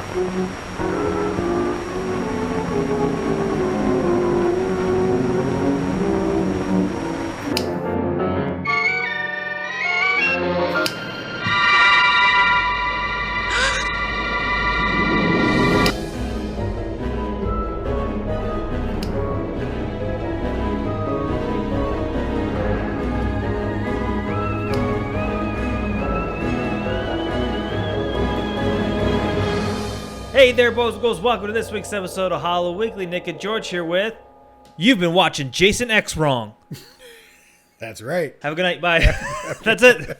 Hey there, boys and girls. Welcome to this week's episode of Hollow Weekly. Nick and George here with... You've been watching Jason X wrong. That's right. Have a good night. Bye. That's it.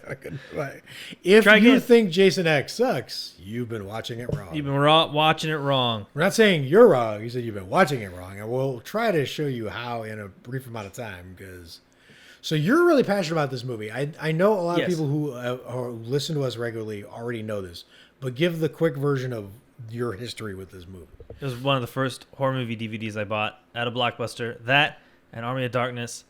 Bye. If you think Jason X sucks, you've been watching it wrong. You've been watching it wrong. We're not saying you're wrong. You said you've been watching it wrong. And we'll try to show you how in a brief amount of time. So you're really passionate about this movie. I know a lot of people who listen to us regularly already know this. But give the quick version of your history with this movie. It was one of the first horror movie DVDs I bought at a Blockbuster. That and Army of Darkness.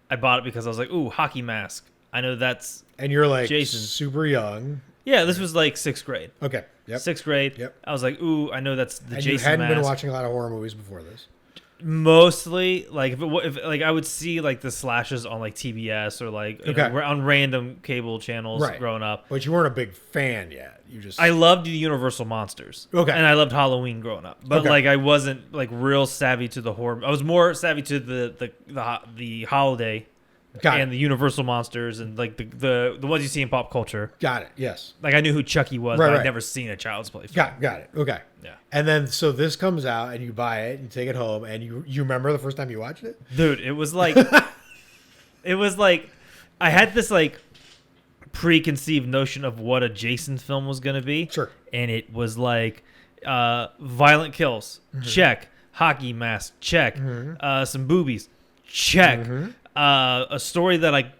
I bought it because I was like, ooh, hockey mask. I know that's And you're like Jason. Super young. Yeah, this was like 6th grade. Okay. Yep. 6th grade. Yep. I was like, ooh, I know that's the and Jason mask. You hadn't been watching a lot of horror movies before this. Mostly, like if like I would see like the slashes on like TBS or like on random cable channels growing up. But you weren't a big fan yet. I loved the Universal monsters. Okay. And I loved Halloween growing up. But like I wasn't like real savvy to the horror. I was more savvy to the holiday and the Universal monsters and like the ones you see in pop culture. Got it. Yes. Like I knew who Chucky was, but I'd never seen a Child's Play film. Got it. Okay. Yeah. And then so this comes out and you buy it and you take it home and you remember the first time you watched it? Dude, it was like I had this like preconceived notion of what a Jason film was going to be. Sure. And it was like violent kills, check. Hockey mask, check. Some boobies, check. A story that I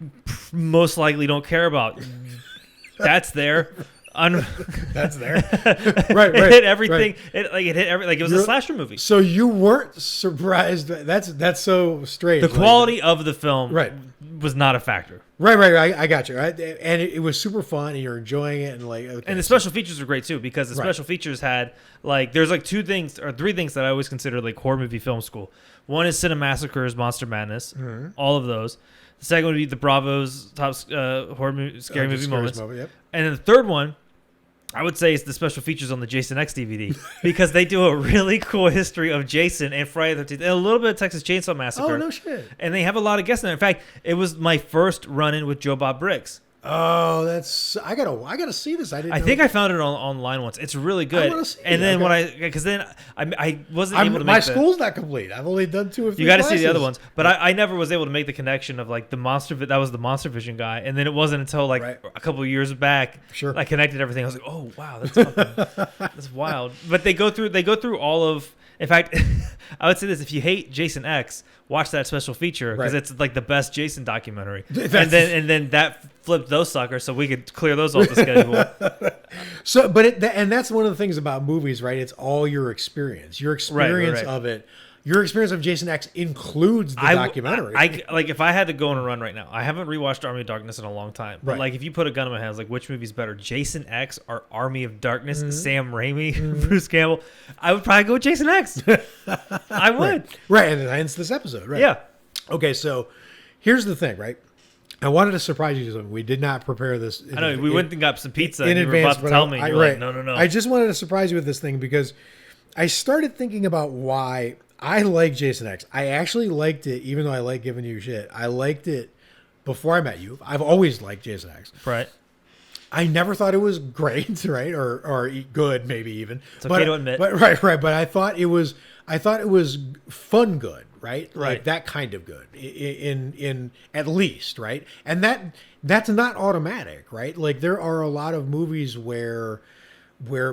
most likely don't care about. That's there. That's there. Right. It hit everything. Right. It hit every. Like it was a slasher movie. So you weren't surprised. That's so strange. The quality of the film was not a factor. Right. I got you. Right? And it was super fun, and you're enjoying it, and like. Okay, and the special features were great too because the special features had like there's like 2 things or 3 things that I always consider like horror movie film school. One is Cinemassacre's Monster Madness, all of those. The second would be the Bravo's top horror movie, scary movie moments, and then the third one, I would say, is the special features on the Jason X DVD because they do a really cool history of Jason and Friday the 13th and a little bit of Texas Chainsaw Massacre. Oh no shit! And they have a lot of guests in there. In fact, it was my first run-in with Joe Bob Briggs. Oh, that's I gotta see this. I think I found it online once. It's really good. I see and then because then I wasn't able to make my school's not complete. I've only done 2 or 3. You got to see the other ones, but I never was able to make the connection of like the monster. That was the Monster Vision guy, and then it wasn't until like a couple of years back I connected everything. I was like, oh wow, that's wild. But they go through all of. In fact, I would say this: if you hate Jason X, watch that special feature because it's like the best Jason documentary. and then that flipped those suckers, so we could clear those off the schedule. So, but and that's one of the things about movies, right? It's all your experience. Your experience of it. Your experience of Jason X includes the documentary. Like if I had to go on a run right now, I haven't rewatched Army of Darkness in a long time. But like if you put a gun in my hands, like which movie's better, Jason X or Army of Darkness, Sam Raimi, Bruce Campbell, I would probably go with Jason X. I would. Right, and hence this episode, right? Yeah. Okay, so here's the thing, right? I wanted to surprise you. We did not prepare this. I know we went and got some pizza in and advance. You were about to tell me. You're like, no. I just wanted to surprise you with this thing because I started thinking about why I like Jason X. I actually liked it, even though I like giving you shit. I liked it before I met you. I've always liked Jason X. Right. I never thought it was great, right, or good, maybe even. It's okay to admit. But right. But I thought it was fun good, right? Right. Like that kind of good, in at least, right? And that's not automatic, right? Like there are a lot of movies where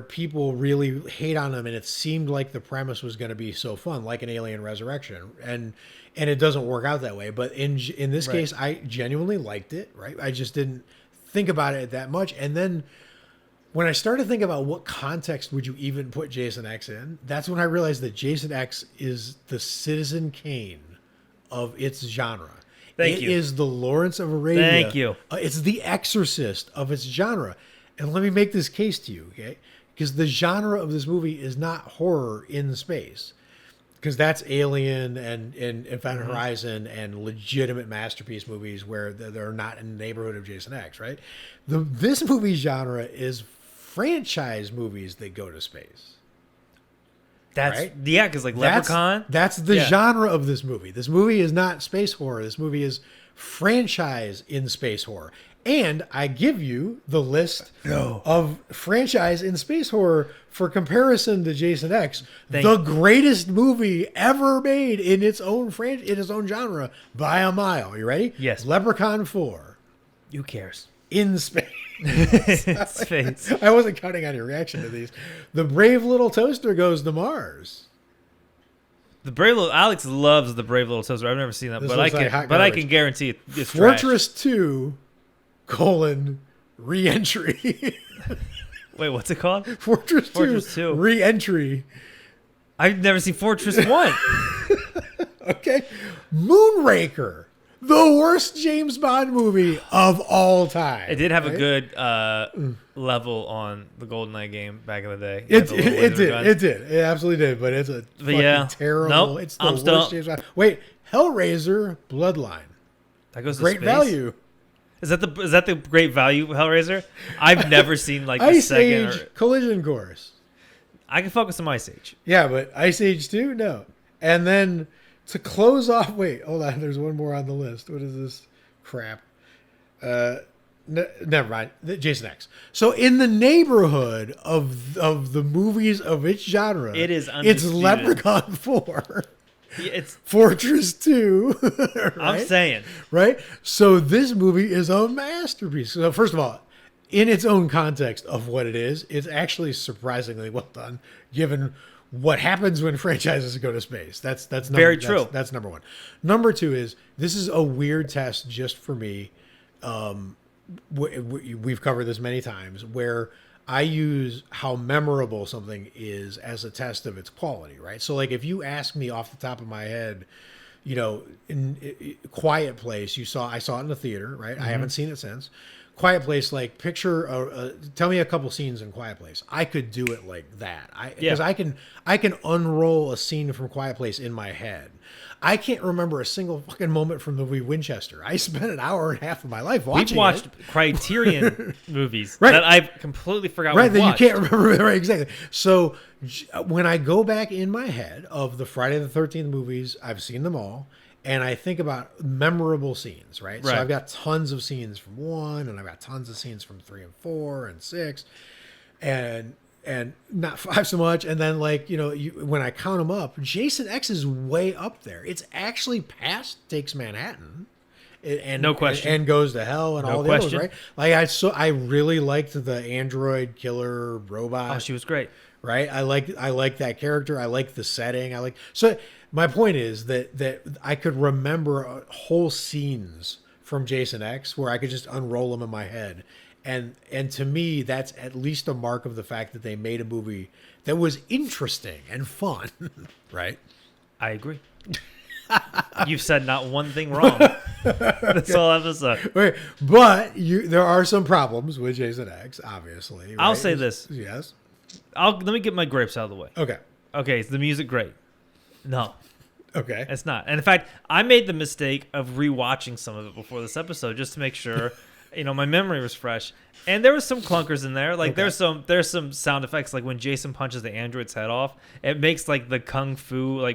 people really hate on them, and it seemed like the premise was going to be so fun, like an Alien Resurrection, and it doesn't work out that way. But in this case, I genuinely liked it, right? I just didn't think about it that much, and then when I started thinking about what context would you even put Jason X in, that's when I realized that Jason X is the Citizen Kane of its genre. It is the Lawrence of Arabia. Thank you. It's the Exorcist of its genre. And let me make this case to you, okay? because the genre of this movie is not horror in space. Because that's Alien and Event Horizon and legitimate masterpiece movies where they're not in the neighborhood of Jason X, right? This movie genre is franchise movies that go to space. That's right? Yeah, because like Leprechaun. That's the genre of this movie. This movie is not space horror. This movie is franchise in space horror. And I give you the list of franchise in space horror for comparison to Jason X, the greatest movie ever made in its own genre by a mile. You ready? Yes. Leprechaun 4. Who cares? In space. Space. I wasn't counting on your reaction to these. The Brave Little Toaster goes to Mars. The Brave Little Alex loves the Brave Little Toaster. I've never seen that, I can guarantee it's Fortress trash. 2, re-entry. Wait, what's it called? Fortress 2. Re-entry. I've never seen Fortress 1. Okay. Moonraker. The worst James Bond movie of all time. It did have a good level on the GoldenEye game back in the day. It did. It absolutely did. But it's a terrible. Nope, it's the worst James Bond. Wait, Hellraiser Bloodline. That goes to Great space? Value. Is that the Great Value Hellraiser? I've never seen like Ice the second. Age Collision Course. I can focus on Ice Age. Yeah, but Ice Age 2, no. And then to close off, wait, hold on. There's one more on the list. What is this crap? Never mind. Jason X. So in the neighborhood of the movies of its genre, it's Leprechaun 4. It's Fortress 2. Right? I'm saying. Right? So this movie is a masterpiece. So first of all, in its own context of what it is, it's actually surprisingly well done, given what happens when franchises go to space. That's very true. That's number one. Number two is, this is a weird test just for me. We've covered this many times, where I use how memorable something is as a test of its quality, right? So like if you ask me off the top of my head, in Quiet Place, I saw it in the theater, right? I haven't seen it since. Quiet Place, like tell me a couple scenes in Quiet Place. I could do it like that. Because I can unroll a scene from Quiet Place in my head. I can't remember a single fucking moment from the movie Winchester. I spent an hour and a half of my life watching it. We've watched Criterion movies that I've completely forgot. Right, that you can't remember. Right, exactly. So when I go back in my head of the Friday the 13th movies, I've seen them all, and I think about memorable scenes, right? So I've got tons of scenes from 1, and I've got tons of scenes from 3 and 4 and 6, and not 5 so much. And then when I count them up, Jason X is way up there. It's actually past Takes Manhattan, and no question, and Goes to Hell, and all the others, right? Like I really liked the android killer robot. Oh, she was great, right? I like that character. I like the setting. So my point is that I could remember whole scenes from Jason X where I could just unroll them in my head. And to me, that's at least a mark of the fact that they made a movie that was interesting and fun, right? I agree. You've said not one thing wrong. That's all I have to say. Right. But there are some problems with Jason X, obviously. Right? I'll say this. Yes. Let me get my grapes out of the way. Okay. Is the music great? No. Okay. It's not. And in fact, I made the mistake of rewatching some of it before this episode just to make sure my memory was fresh, and there was some clunkers in there. Like there's some sound effects, like when Jason punches the android's head off, it makes like the kung fu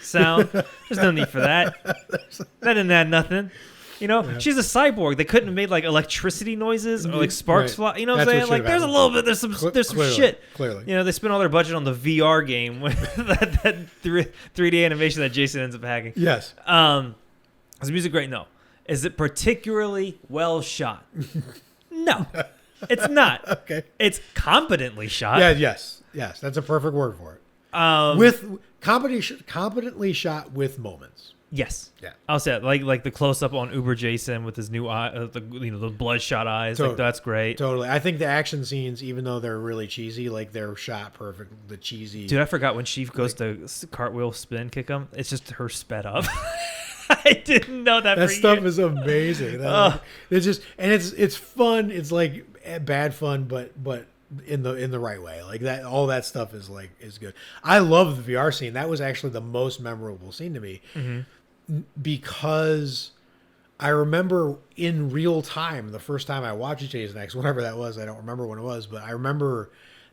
sound. There's no need for that. That didn't add nothing. She's a cyborg. They couldn't have made like electricity noises or like sparks fly. You know what I'm saying? Like there's a little bit. There's some shit. Clearly. They spent all their budget on the VR game with that 3D animation that Jason ends up hacking. Yes. Is the music great? No. Is it particularly well shot? No, it's not. Okay. It's competently shot. Yeah. Yes. That's a perfect word for it. With competently shot with moments. Yes. Yeah. I'll say it. Like the close up on Uber Jason with his new eye, the bloodshot eyes. Totally. Like that's great. Totally. I think the action scenes, even though they're really cheesy, like they're shot perfect. The cheesy. Dude, I forgot when she goes to cartwheel spin kick him. It's just her sped up. I didn't know that. That stuff is amazing. It's just, and it's fun. It's like bad fun, but in the right way. Like that, all that stuff is good. I love the VR scene. That was actually the most memorable scene to me because I remember in real time the first time I watched Jason X, whatever that was. I don't remember when it was, but I remember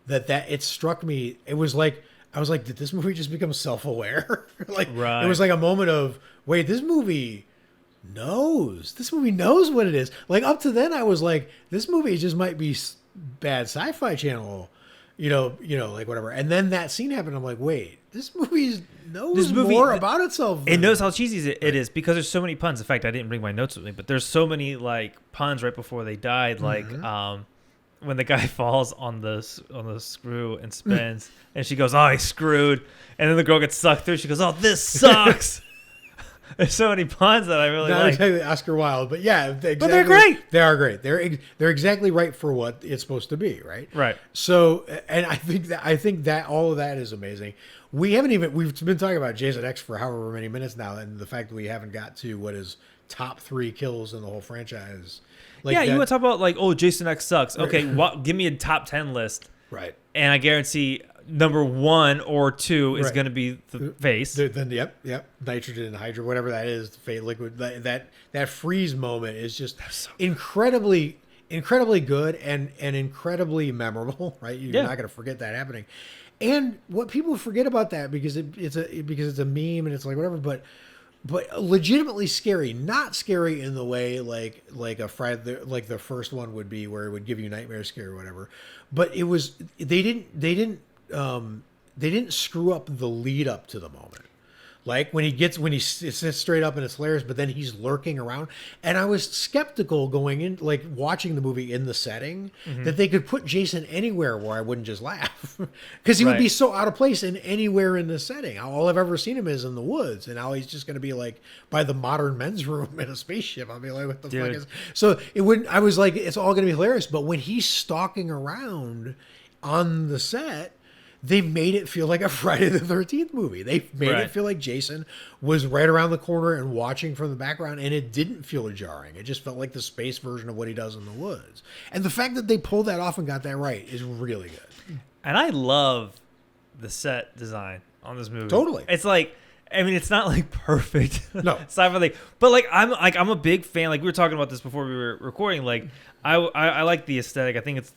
that it struck me. It was like I was like, did this movie just become self-aware? Like it was like a moment of, wait, this movie knows what it is. Like up to then I was like, this movie just might be bad Sci-Fi Channel, you know, like whatever. And then that scene happened. I'm like, wait, this movie knows more about itself. It knows how cheesy it is because there's so many puns. In fact, I didn't bring my notes with me, but there's so many like puns right before they died. Like when the guy falls on the screw and spins, and she goes, "Oh, he's screwed," and then the girl gets sucked through. She goes, "Oh, this sucks." There's so many puns that I really not like. Exactly Oscar Wilde, but yeah, exactly, but they're great. They are great. They're exactly right for what it's supposed to be, right? Right. So, and I think that all of that is amazing. We've been talking about Jason X for however many minutes now, and the fact that we haven't got to what is top 3 kills in the whole franchise. Like you want to talk about like, oh, Jason X sucks. Okay, give me a top 10 list. Right. And I guarantee number 1 or 2 is going to be the face. Then yep, nitrogen and hydrogen, whatever that is, the fate liquid. That freeze moment is just incredibly good and incredibly memorable. Right, you're not going to forget that happening. And what people forget about that because it's a meme and it's like whatever, but legitimately scary, not scary in the way like a Friday, like the first one would be, where it would give you nightmare scare or whatever. But it was they didn't screw up the lead up to the moment. Like when he sits straight up and it's hilarious, but then he's lurking around. And I was skeptical going in, like watching the movie in the setting, that they could put Jason anywhere where I wouldn't just laugh. Because he would be so out of place in anywhere in the setting. All I've ever seen him is in the woods. And now he's just going to be like by the modern men's room in a spaceship. I'll be like, what the fuck is... So it wouldn't... I was like, it's all going to be hilarious. But when he's stalking around on the set... They made it feel like a Friday the 13th movie. They made it feel like Jason was right around the corner and watching from the background, and it didn't feel jarring. It just felt like the space version of what he does in the woods. And the fact that they pulled that off and got that right is really good. And I love the set design on this movie. Totally. It's like, I mean, it's not like perfect. No. Sci-fi thing. But like I'm a big fan. Like we were talking about this before we were recording. Like I like the aesthetic. I think it's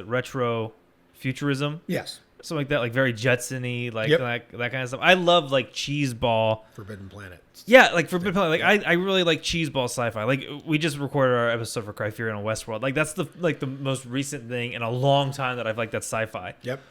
retro futurism? Yes. Something like that, like very Jetson-y, like that kind of stuff. I love like cheeseball. Forbidden Planet. Yeah, like Forbidden Planet. Like I really like cheeseball sci-fi. Like we just recorded our episode for Criterion on Westworld. Like that's the most recent thing in a long time that I've liked that sci-fi. Yep.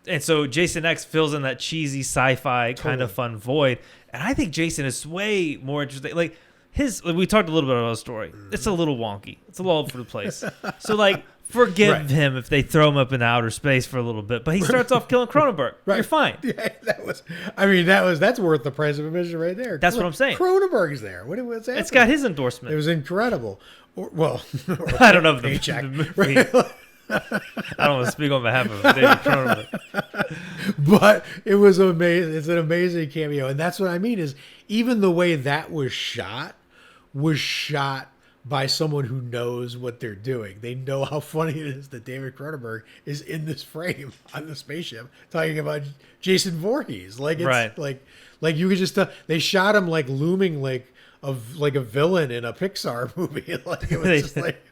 And so Jason X fills in that cheesy sci-fi kind of fun void. And I think Jason is way more interesting. Like we talked a little bit about his story. It's a little wonky. It's a little all over the place. So like, forgive him if they throw him up in outer space for a little bit, but he starts off killing Cronenberg. You're fine. Yeah, that's worth the price of admission right there. That's what I'm saying. Cronenberg's there. What's happening? It's got his endorsement. It was incredible. I don't know if the movie. I don't want to speak on behalf of David Cronenberg. But it was amazing. It's an amazing cameo, and that's what I mean. Is even the way that was shot by someone who knows what they're doing. They know how funny it is that David Cronenberg is in this frame on the spaceship talking about Jason Voorhees. Like it's like you could just tell they shot him like looming like a villain in a Pixar movie. Like it was just like.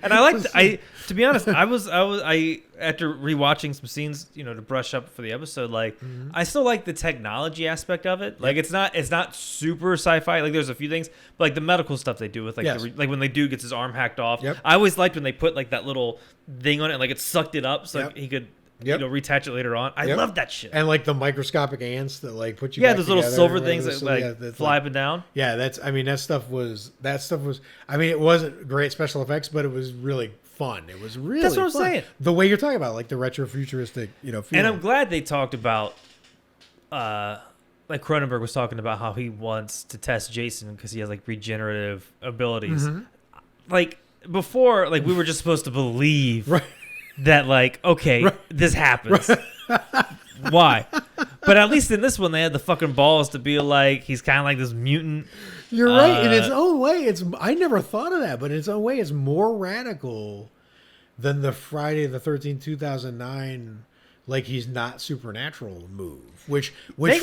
And to be honest, I after rewatching some scenes, to brush up for the episode, like I still like the technology aspect of it. Like it's not super sci-fi. Like there's a few things, but like the medical stuff they do with like when the dude gets his arm hacked off. Yep. I always liked when they put like that little thing on it, like it sucked it up so he could reattach it later on. I love that shit. And like the microscopic ants that like put you back those little silver things that like fly up and down. Yeah, that stuff was it wasn't great special effects, but it was really fun. It was really That's what I'm saying. The way you're talking about, like the retro futuristic, feeling. And I'm glad they talked about like Cronenberg was talking about how he wants to test Jason because he has like regenerative abilities. Like before, like we were just supposed to believe that like, okay, this happens. Why? But at least in this one, they had the fucking balls to be like, he's kind of like this mutant. You're right. In its own way, I never thought of that, but in its own way, it's more radical than the Friday the 13th 2009 like he's not supernatural move, which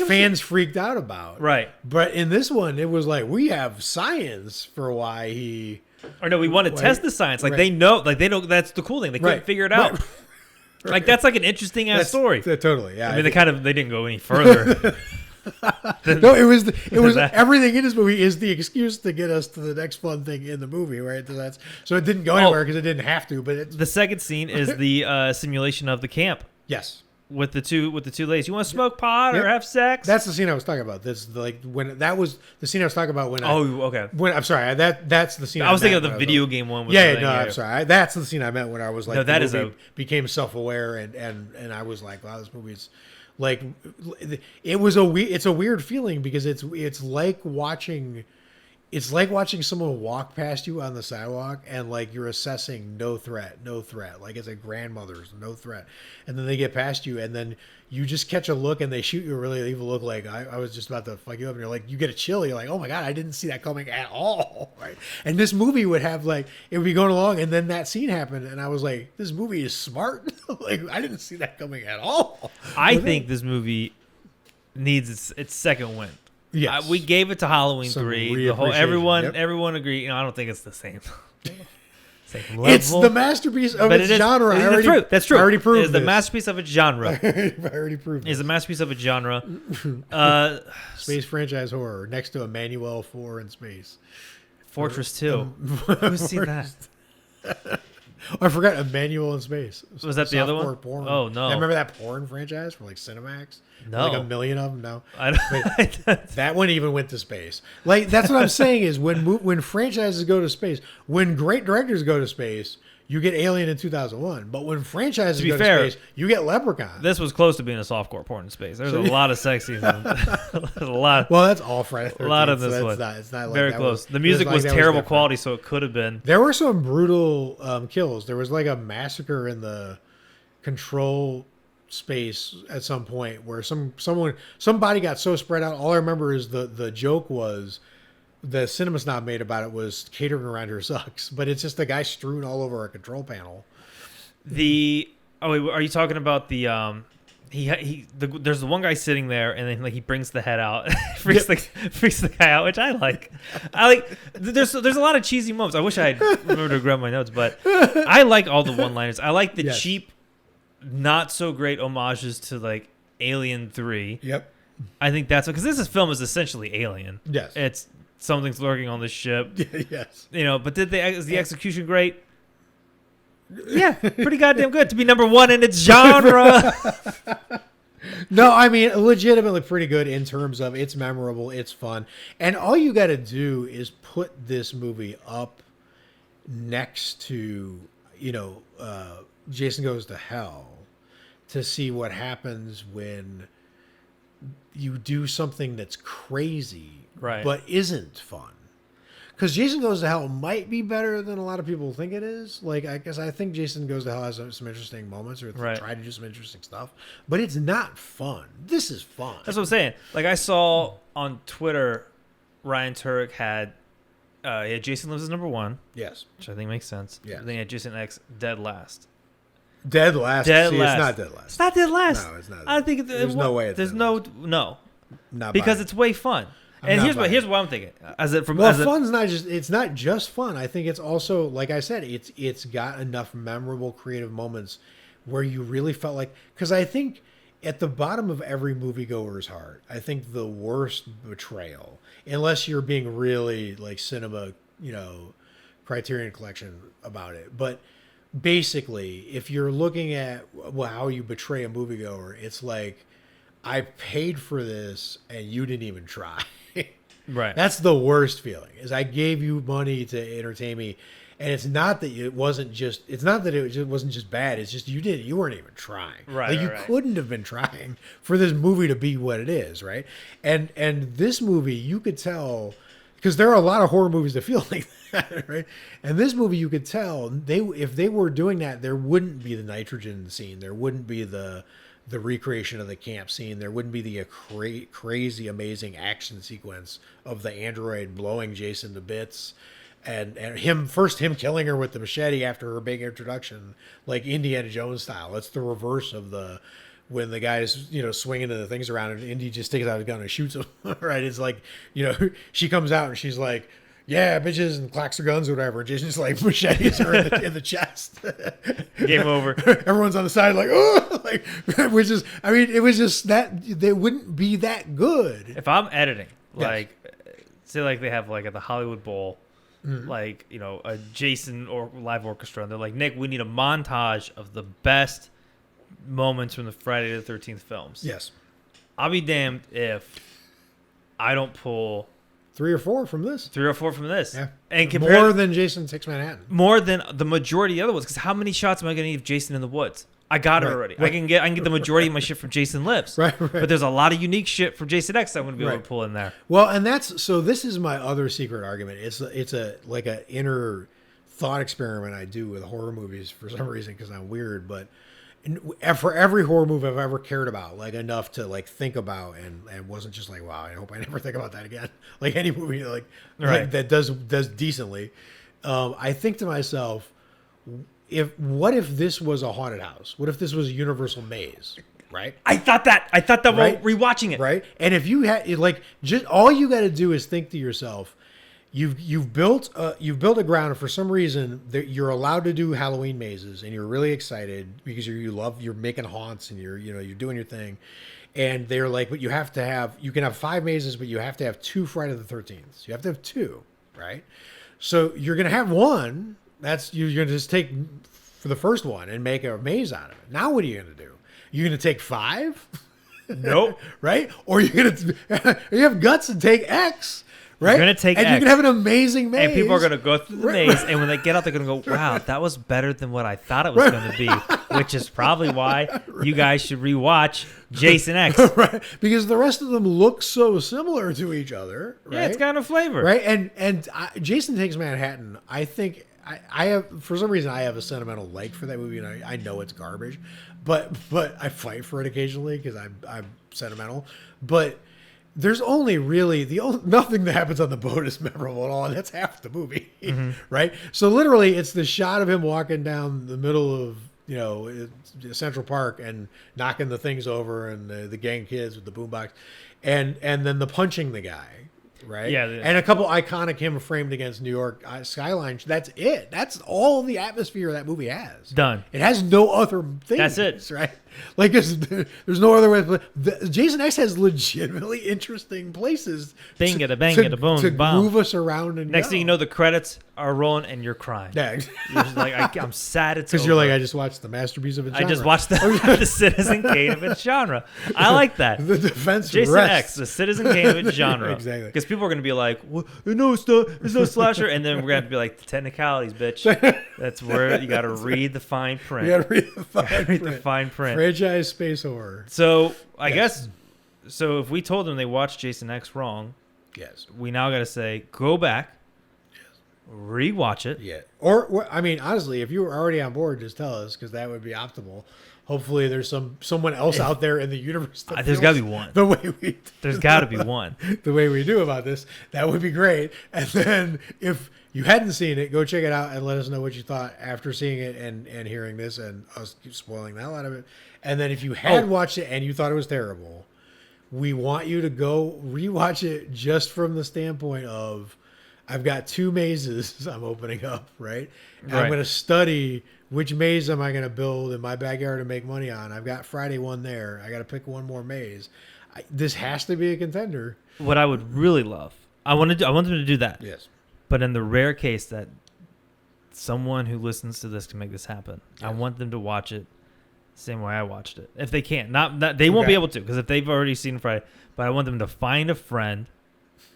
fans freaked out about. Right. But in this one, it was like we have science for why he. Or no, we want to test the science. Like they know, that's the cool thing. They couldn't figure it out. Right. Like that's like an interesting ass story. Totally. Yeah. I mean, they didn't go any further. No, it was everything in this movie is the excuse to get us to the next fun thing in the movie, right? So it didn't go anywhere because it didn't have to. But the second scene is the simulation of the camp. Yes. With the two ladies. You want to smoke pot or have sex? That's the scene I was talking about. That's that was the scene I was talking about when. Okay. I'm sorry. That's the scene. I was thinking of the video game one. I'm sorry. That's the scene I meant when I was like. No, that is became self-aware and I was like, wow, this movie's like, it's a weird feeling because it's like watching. It's like watching someone walk past you on the sidewalk and like you're assessing no threat. Like it's a grandmother's no threat. And then they get past you and then you just catch a look and they shoot you a really evil look like I was just about to fuck you up and you're like, you get a chill. You're like, oh my God, I didn't see that coming at all. Right. And this movie would have like, it would be going along and then that scene happened and I was like, this movie is smart. Like I didn't see that coming at all. I think this movie needs its second win. Yes. We gave it to Halloween 3. Everyone agreed. I don't think it's the same. Same level. It's the masterpiece of its genre. That's true. I already proved it's the masterpiece of its genre. I already proved it. It's the masterpiece of its genre. Space franchise horror next to Emmanuel 4 in space. Fortress 2. Who's seen that? I forgot Emmanuel in Space. Was that the other one? Porn. Oh, no. I remember that porn franchise from like Cinemax? No. Like a million of them? No. I don't. That one even went to space. Like, that's what I'm saying is when franchises go to space, when great directors go to space, you get Alien in 2001. But when franchises go to space, you get Leprechaun. This was close to being a softcore porn in space. There's a lot of sex scenes. There's a lot. Well, that's all Friday the 13th. A lot of this one. It's not like very close. The music was terrible quality, so it could have been. There were some brutal kills. There was like a massacre in the control space at some point where somebody got so spread out. All I remember is the joke was the Cinema Snob made about it was catering around her sucks, but it's just the guy strewn all over a control panel. Are you talking about the there's the one guy sitting there and then like he brings the head out, freaks the guy out, which I like. There's a lot of cheesy moments. I wish I had remembered to grab my notes, but I like all the one-liners. I like the cheap, not so great homages to like Alien 3. Yep. I think that's because this film is essentially Alien. Yes. It's something's lurking on the ship. Yes. But is the execution great? Yeah, pretty goddamn good to be number one in its genre. No, I mean, legitimately pretty good in terms of it's memorable, it's fun. And all you got to do is put this movie up next to, Jason Goes to Hell to see what happens when you do something that's crazy, right, but isn't fun. Because Jason Goes to Hell might be better than a lot of people think it is. Like, I think Jason Goes to Hell has some interesting moments or try to do some interesting stuff, but it's not fun. This is fun. That's what I'm saying. Like, I saw on Twitter, Ryan Turek had Jason Lives as number one. Yes. Which I think makes sense. Yeah. Then he had Jason X Dead Last. Dead Last? Dead See, Last. It's not Dead Last. It's not Dead Last. No, it's not. I think there's no way it's There's Dead no... Last. No. Not because it's way fun. And here's what I'm thinking. Fun's not just. It's not just fun. I think it's also, like I said, it's got enough memorable, creative moments where you really felt like. Because I think at the bottom of every moviegoer's heart, I think the worst betrayal, unless you're being really like cinema, Criterion Collection about it, but basically, if you're looking at how you betray a moviegoer, it's like, I paid for this and you didn't even try. Right. That's the worst feeling. Is I gave you money to entertain me, and it's not that it wasn't just. It's not that it just wasn't just bad. It's just you weren't even trying. Right. Like you couldn't have been trying for this movie to be what it is. Right. And this movie, you could tell, because there are a lot of horror movies that feel like that. Right. And this movie, you could tell if they were doing that, there wouldn't be the nitrogen scene. There wouldn't be the recreation of the camp scene. There wouldn't be the crazy, amazing action sequence of the android blowing Jason to bits. and him killing her with the machete after her big introduction, like Indiana Jones style. It's the reverse of when the guy's swinging the things around and Indy just takes out his gun and shoots him. Right? It's like she comes out and she's like, yeah, bitches, and clacks her guns or whatever. And Jason's like machetes her in the chest. Game over. Everyone's on the side like, oh, like, which is, I mean, it was just that they wouldn't be that good. If I'm editing, like, say like they have like at the Hollywood Bowl, like, a Jason or live orchestra, and they're like, Nick, we need a montage of the best moments from the Friday the 13th films. Yes. I'll be damned if I don't pull 3 or 4 from this. Yeah. And more than Jason Takes Manhattan. More than the majority of the other ones. Because how many shots am I going to need of Jason in the woods? I got it already. Right. I can get the majority of my shit from Jason Lives. Right. But there's a lot of unique shit from Jason X that I'm going to be able to pull in there. Well, and this is my other secret argument. It's like an inner thought experiment I do with horror movies for some reason because I'm weird, but for every horror movie I've ever cared about, like enough to like think about and wasn't just like, wow, I hope I never think about that again. Like any movie like that does decently. I think to myself, what if this was a haunted house? What if this was a universal maze? Right? I thought that while rewatching it. Right? And if you had like just all you got to do is think to yourself, You've built a ground, and for some reason you're allowed to do Halloween mazes, and you're really excited because you're making haunts and you're doing your thing, and they're like, but you can have 5 mazes, but you have to have 2 Friday the 13th. You have to have 2, right? So you're gonna have one. You're gonna just take for the first one and make a maze out of it. Now what are you gonna do? You're gonna take 5? Nope. Right? Or you have guts and take X. Right? You're going to take and X, you can have an amazing maze. And people are going to go through the maze, and when they get out, they're going to go, wow, that was better than what I thought it was going to be, which is probably why you guys should rewatch Jason X. Right? Because the rest of them look so similar to each other. Right? Yeah, it's kind of flavor. Right? And Jason Takes Manhattan, I think, I have, for some reason, I have a sentimental like for that movie, and I know it's garbage, but I fight for it occasionally because I'm sentimental. But there's only really nothing that happens on the boat is memorable at all, and that's half the movie, right? So literally, it's the shot of him walking down the middle of Central Park and knocking the things over, and the gang kids with the boombox, and then the punching the guy, right? Yeah, and a couple iconic him framed against New York skyline. That's it. That's all the atmosphere that movie has. Done. It has no other thing. That's it, right? Like there's no other way. Jason X has legitimately interesting places. Bang it a bang it a boom to bomb. Move us around and next thing you know, the credits are rolling and you're crying. Yeah, you're just like I'm sad it's because you're like I just watched the masterpiece of a genre. I just watched the Citizen Kane of its genre. I like that. The defense Jason rests. X, the Citizen Kane of its genre. Exactly. Because people are going to be like, well, no, it's no slasher, and then we're going to be like, the technicalities, bitch. That's where you got to read the fine print. You got to read the fine print. Franchise space horror. So I guess, so if we told them they watched Jason X wrong, yes, we now got to say, go back, rewatch it. Yeah. Or I mean, honestly, if you were already on board, just tell us because that would be optimal. Hopefully, there's someone else out there in the universe. There's got to be one. There's got to be one. The way we do about this, that would be great. And then if you hadn't seen it, go check it out and let us know what you thought after seeing it and hearing this and us spoiling the hell out of it. And then if you had watched it and you thought it was terrible, we want you to go rewatch it just from the standpoint of, I've got 2 mazes I'm opening up, right? I'm going to study which maze am I going to build in my backyard to make money on. I've got Friday one there. I got to pick one more maze. This has to be a contender. What I would really love, I want them to do that. Yes. But in the rare case that someone who listens to this can make this happen, I want them to watch it the same way I watched it. If they can't. They won't be able to, because if they've already seen Friday. But I want them to find a friend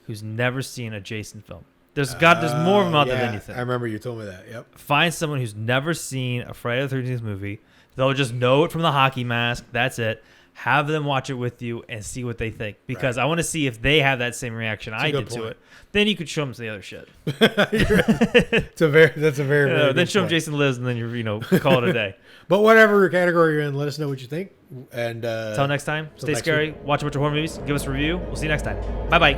who's never seen a Jason film. There's more of them out there than anything. I remember you told me that. Yep. Find someone who's never seen a Friday the 13th movie. They'll just know it from the hockey mask. That's it. Have them watch it with you and see what they think. Because I want to see if they have that same reaction I did to it. Then you could show them the other shit. That's a very then show them Jason Lives and then you call it a day. But whatever category you're in, let us know what you think. And until next time, stay scary. Watch a bunch of horror movies. Give us a review. We'll see you next time. Bye-bye.